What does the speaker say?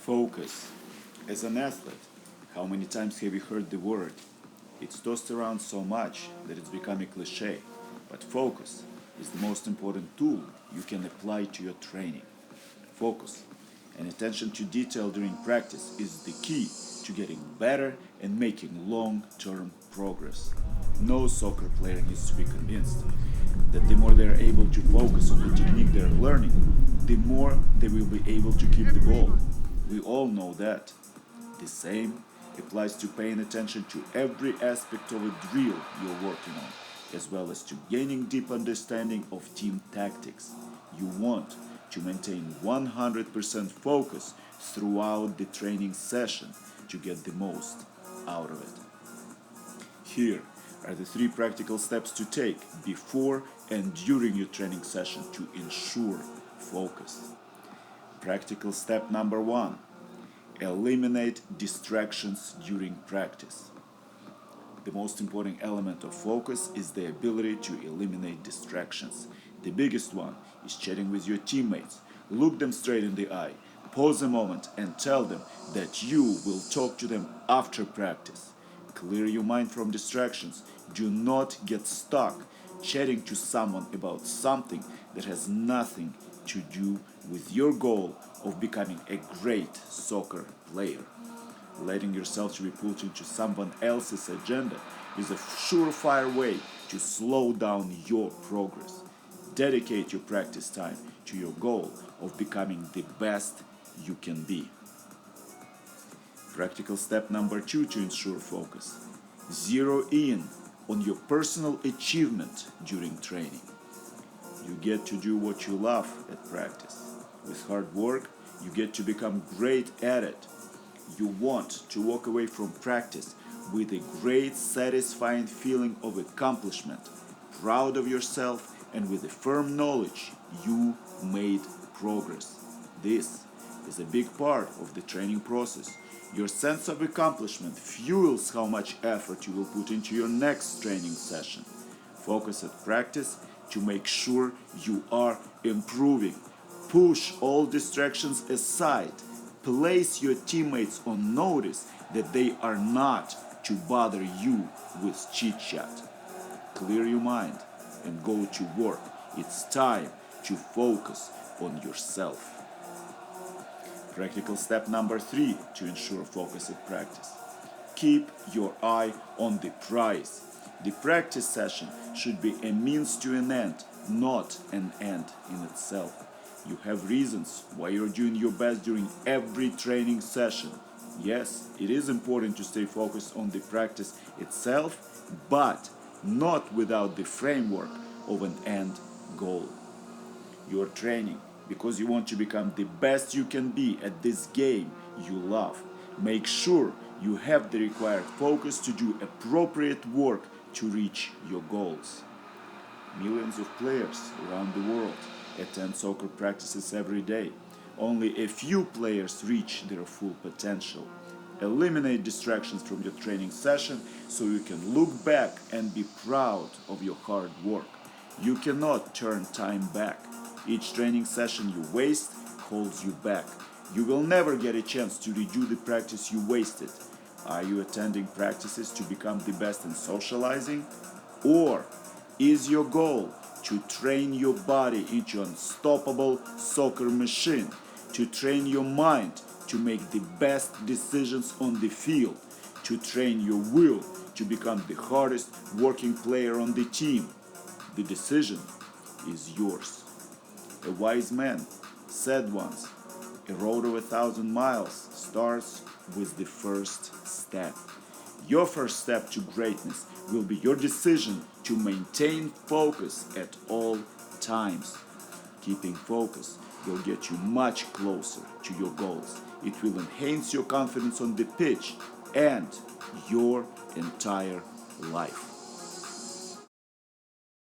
Focus. As an athlete, how many times have you heard the word? It's tossed around so much that it's become a cliche. But focus is the most important tool you can apply to your training. Focus and attention to detail during practice is the key to getting better and making long-term progress. No soccer player needs to be convinced that the more they are able to focus on the technique they are learning, the more they will be able to keep the ball. We all know that. The same applies to paying attention to every aspect of a drill you're working on, as well as to gaining deep understanding of team tactics. You want to maintain 100% focus throughout the training session to get the most out of it. Here are the 3 practical steps to take before and during your training session to ensure focus. Practical step number 1. Eliminate distractions during practice. The most important element of focus is the ability to eliminate distractions. The biggest one is chatting with your teammates. Look them straight in the eye, pause a moment and tell them that you will talk to them after practice. Clear your mind from distractions. Do not get stuck chatting to someone about something that has nothing to do with your goal of becoming a great soccer player. Letting yourself to be pulled into someone else's agenda is a surefire way to slow down your progress. Dedicate your practice time to your goal of becoming the best you can be. Practical step number 2 to ensure focus. Zero in on your personal achievement during training. You get to do what you love at practice. With hard work, you get to become great at it. You want to walk away from practice with a great satisfying feeling of accomplishment, proud of yourself, and with a firm knowledge you made progress. This is a big part of the training process. Your sense of accomplishment fuels how much effort you will put into your next training session. Focus at practice to make sure you are improving. Push all distractions aside. Place your teammates on notice that they are not to bother you with chit-chat. Clear your mind and go to work. It's time to focus on yourself. Practical step number 3 to ensure focus at practice. Keep your eye on the prize. The practice session should be a means to an end, not an end in itself. You have reasons why you're doing your best during every training session. Yes, it is important to stay focused on the practice itself, but not without the framework of an end goal. You're training because you want to become the best you can be at this game you love. Make sure you have the required focus to do appropriate work to reach your goals. Millions of players around the world attend soccer practices every day. Only a few players reach their full potential. Eliminate distractions from your training session so you can look back and be proud of your hard work. You cannot turn time back. Each training session you waste holds you back. You will never get a chance to redo the practice you wasted. Are you attending practices to become the best in socializing? Or is your goal to train your body into an unstoppable soccer machine, to train your mind to make the best decisions on the field, to train your will to become the hardest working player on the team? The decision is yours. A wise man said once, "A road of 1,000 miles starts with the first step." Your first step to greatness will be your decision to maintain focus at all times. Keeping focus will get you much closer to your goals. It will enhance your confidence on the pitch and your entire life.